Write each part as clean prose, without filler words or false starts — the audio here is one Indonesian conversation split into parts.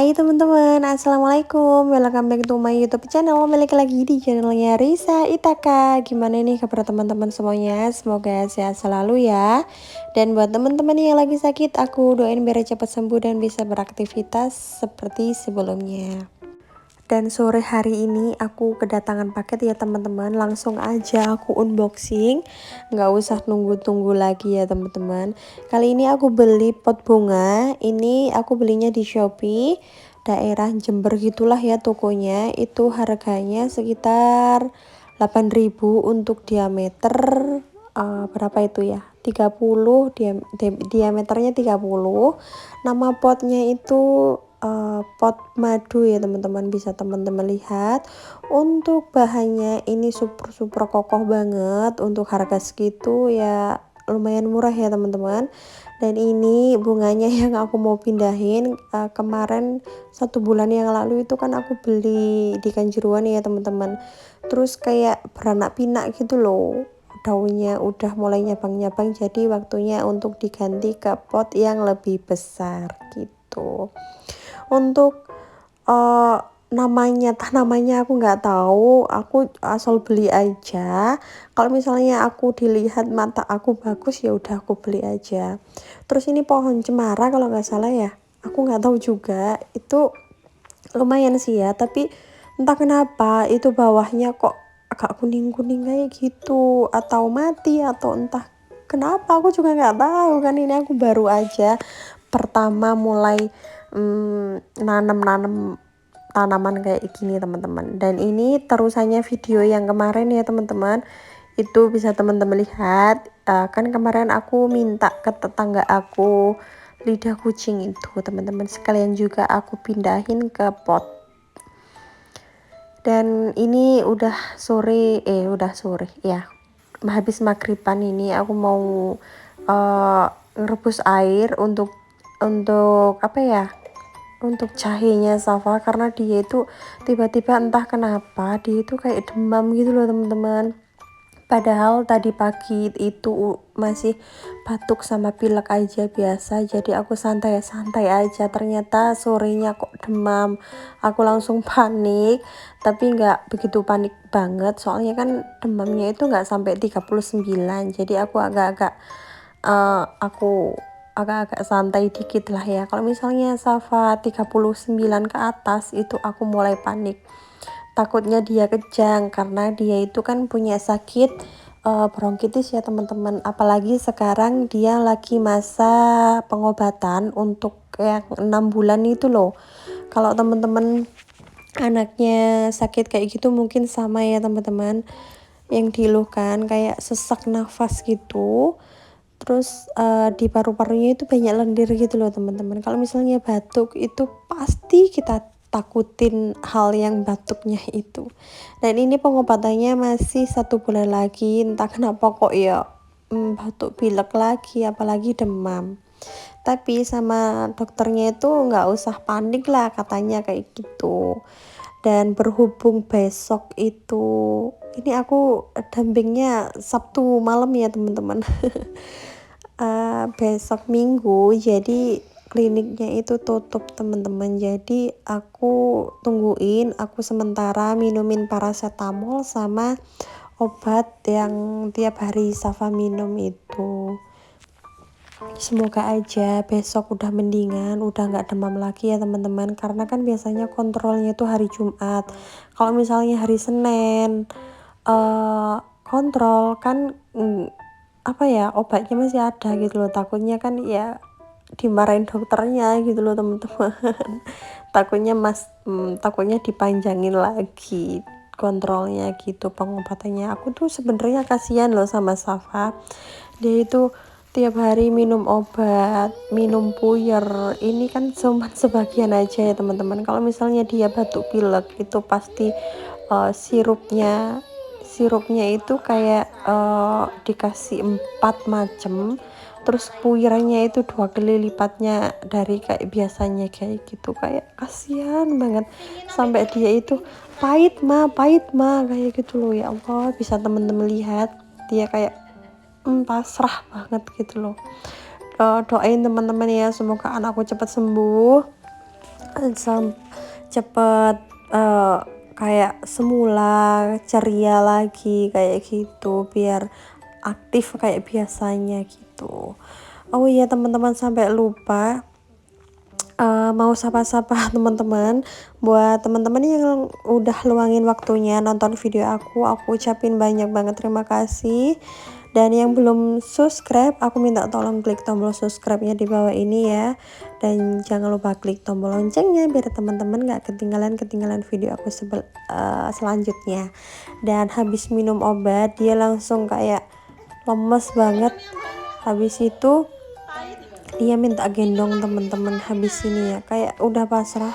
Hai teman-teman, assalamualaikum. Welcome back to my YouTube channel. Balik lagi di channelnya Risa Itaka. Gimana nih kabar teman-teman semuanya? Semoga sehat selalu ya. Dan buat teman-teman yang lagi sakit, aku doain biar cepat sembuh dan bisa beraktivitas seperti sebelumnya. Dan sore hari ini aku kedatangan paket ya teman-teman. Langsung aja aku unboxing, nggak usah nunggu-tunggu lagi ya teman-teman. Kali ini aku beli pot bunga. Ini aku belinya di Shopee, daerah Jember gitulah ya tokonya. Itu harganya sekitar 8.000 untuk diameter berapa itu ya, 30, diameternya 30. Nama potnya itu pot madu ya teman-teman, bisa teman-teman lihat. Untuk bahannya ini super kokoh banget, untuk harga segitu ya lumayan murah ya teman-teman. Dan ini bunganya yang aku mau pindahin, kemarin 1 bulan yang lalu itu kan aku beli di Kanjuruhan ya teman-teman. Terus kayak beranak pinak gitu loh, daunnya udah mulai nyabang-nyabang, jadi waktunya untuk diganti ke pot yang lebih besar gitu. Untuk namanya aku nggak tahu, aku asal beli aja. Kalau misalnya aku dilihat mata aku bagus ya udah aku beli aja. Terus ini pohon cemara kalau nggak salah ya, aku nggak tahu juga. Itu lumayan sih ya, tapi entah kenapa itu bawahnya kok agak kuning-kuning kayak gitu, atau mati atau entah kenapa, aku juga nggak tahu kan. Ini aku baru aja pertama mulai nanam tanaman kayak gini teman-teman. Dan ini terusannya video yang kemarin ya teman-teman, itu bisa teman-teman lihat. Kan kemarin aku minta ke tetangga aku lidah kucing itu teman-teman, sekalian juga aku pindahin ke pot. Dan ini udah sore ya, habis maghriban. Ini aku mau ngerebus air untuk apa ya, untuk jahenya Safa, karena dia itu tiba-tiba entah kenapa dia itu kayak demam gitu loh teman-teman. Padahal tadi pagi itu masih batuk sama pilek aja biasa, jadi aku santai-santai aja. Ternyata sorenya kok demam. Aku langsung panik, tapi nggak begitu panik banget, soalnya kan demamnya itu nggak sampai 39. Jadi aku agak-agak santai dikit lah ya. Kalau misalnya Safa 39 ke atas itu aku mulai panik. Takutnya dia kejang, karena dia itu kan punya sakit bronkitis ya teman-teman. Apalagi sekarang dia lagi masa pengobatan untuk yang 6 bulan itu loh. Kalau teman-teman anaknya sakit kayak gitu mungkin sama ya teman-teman, yang dieluhkan kayak sesak nafas gitu. Terus di paru-parunya itu banyak lendir gitu loh teman-teman. Kalau misalnya batuk itu pasti kita takutin hal yang batuknya itu. Dan ini pengobatannya masih 1 bulan lagi, entah kenapa kok ya batuk pilek lagi, apalagi demam. Tapi sama dokternya itu nggak usah panik lah katanya kayak gitu. Dan berhubung besok itu, ini aku dampingnya Sabtu malam ya teman-teman. Besok Minggu, jadi kliniknya itu tutup teman-teman. Jadi aku tungguin, aku sementara minumin paracetamol sama obat yang tiap hari Safa minum itu. Semoga aja besok udah mendingan, udah nggak demam lagi ya teman-teman, karena kan biasanya kontrolnya itu hari Jumat. Kalau misalnya hari Senin kontrol kan apa ya, obatnya masih ada gitu loh. Takutnya kan ya dimarahin dokternya gitu loh teman-teman. Takutnya dipanjangin lagi kontrolnya gitu, pengobatannya. Aku tuh sebenarnya kasihan loh sama Safa, dia itu tiap hari minum obat, minum puyer. Ini kan cuma sebagian aja ya teman-teman. Kalau misalnya dia batuk pilek itu pasti sirupnya itu kayak dikasih 4 macam. Terus puyernya itu 2 kali lipatnya dari kayak biasanya kayak gitu. Kayak kasihan banget, sampai dia itu pahit mah kayak gitu loh. Ya Allah, bisa temen-temen lihat dia kayak pasrah banget gitu loh. Doain teman-teman ya, semoga anakku cepat sembuh. cepet kayak semula, ceria lagi kayak gitu, biar aktif kayak biasanya gitu. Oh iya teman-teman, sampai lupa mau sapa-sapa teman-teman. Buat teman-teman yang udah luangin waktunya nonton video aku ucapin banyak banget terima kasih. Dan yang belum subscribe, aku minta tolong klik tombol subscribe-nya di bawah ini ya. Dan jangan lupa klik tombol loncengnya biar teman-teman gak ketinggalan video aku selanjutnya. Dan habis minum obat, dia langsung kayak lemes banget. Habis itu dia minta gendong teman-teman. Habis ini ya kayak udah pasrah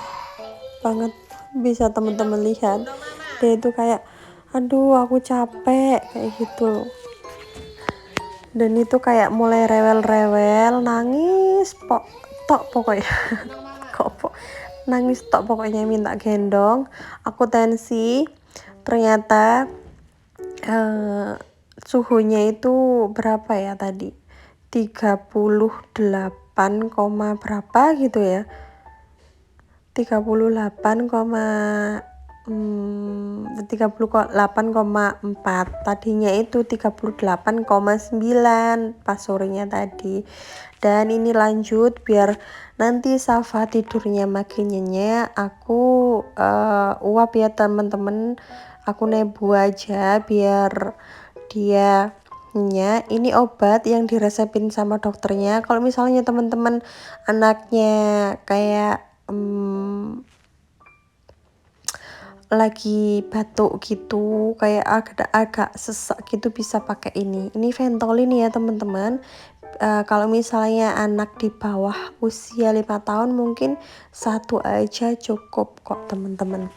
banget, bisa teman-teman lihat. Dia itu kayak aduh aku capek kayak gitu. Dan itu kayak mulai rewel-rewel, nangis tok pokoknya. Nangis tok pokoknya, minta gendong. Aku tensi, ternyata suhunya itu berapa ya tadi, 38, berapa gitu ya, 38,4, tadinya itu 38,9 pas sorenya tadi. Dan ini lanjut biar nanti Safa tidurnya makin nyenyak, aku uap ya teman-teman, aku nebu aja biar dia nyenyak. Ini obat yang diresepin sama dokternya. Kalau misalnya teman-teman anaknya kayak lagi batuk gitu, kayak agak sesak gitu, bisa pakai ini Ventolin ya teman-teman. Kalau misalnya anak di bawah usia 5 tahun mungkin satu aja cukup kok teman-teman.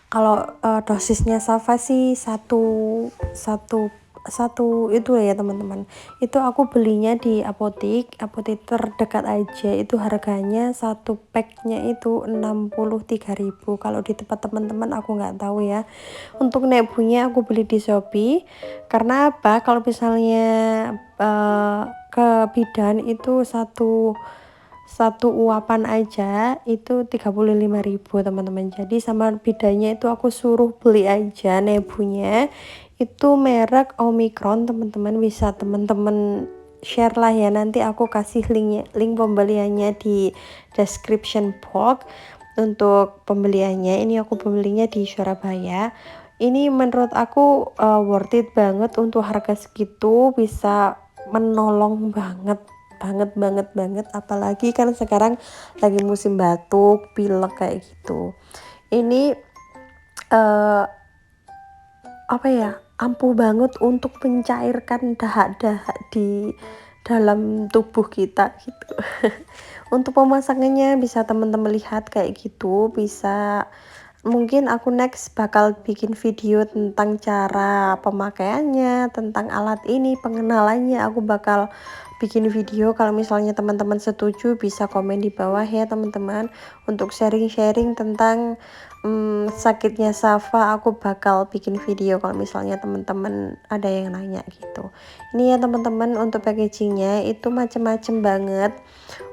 Kalau dosisnya Safa sih satu itu ya teman-teman. Itu aku belinya di apotek terdekat aja, itu harganya satu packnya itu 63.000. Kalau di tempat teman-teman aku nggak tahu ya. Untuk nebunya aku beli di Shopee. Karena apa, kalau misalnya ke bidan itu satu uapan aja itu 35.000 teman-teman. Jadi sama bidannya itu aku suruh beli aja nebunya. Itu merek Omicron teman-teman, bisa teman-teman share lah ya, nanti aku kasih link pembeliannya di description box. Untuk pembeliannya ini aku belinya di Surabaya. Ini menurut aku worth it banget, untuk harga segitu bisa menolong banget, apalagi kan sekarang lagi musim batuk, pilek kayak gitu. Ini apa ya, ampuh banget untuk mencairkan dahak-dahak di dalam tubuh kita gitu. Untuk pemasangannya bisa teman-teman lihat kayak gitu, bisa mungkin aku next bakal bikin video tentang cara pemakaiannya, tentang alat ini, pengenalannya, aku bakal bikin video. Kalau misalnya teman-teman setuju bisa komen di bawah ya teman-teman, untuk sharing-sharing tentang sakitnya Safa. Aku bakal bikin video kalau misalnya teman-teman ada yang nanya gitu. Ini ya teman-teman, untuk packagingnya itu macem-macem banget,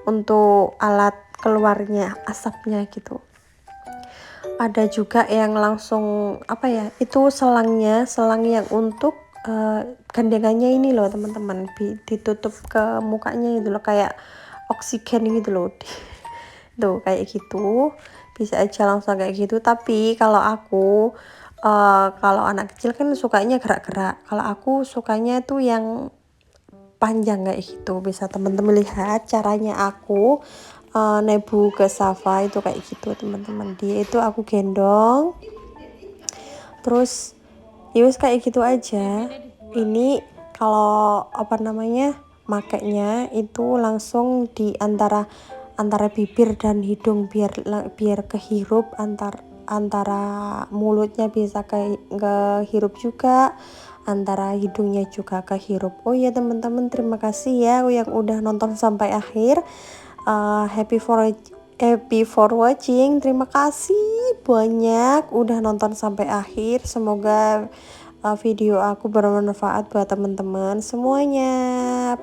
untuk alat keluarnya asapnya gitu. Ada juga yang langsung apa ya, itu selang yang untuk gandengannya ini loh teman-teman, ditutup ke mukanya gitu loh, kayak oksigen gitu loh. Tuh kayak gitu, bisa aja langsung kayak gitu. Tapi kalau aku kalau anak kecil kan sukanya gerak-gerak, kalau aku sukanya tuh yang panjang kayak gitu. Bisa teman-teman lihat caranya aku nebu ke Safa itu kayak gitu teman-teman. Dia itu aku gendong terus yus kayak gitu aja. Ini kalau apa namanya, makainya itu langsung di antara bibir dan hidung, biar kehirup, antara mulutnya bisa kehirup juga, antara hidungnya juga kehirup. Oh ya teman-teman, terima kasih ya yang udah nonton sampai akhir. Happy for watching. Terima kasih banyak udah nonton sampai akhir. Semoga video aku bermanfaat buat teman-teman semuanya.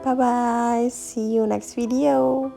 Bye bye, see you next video.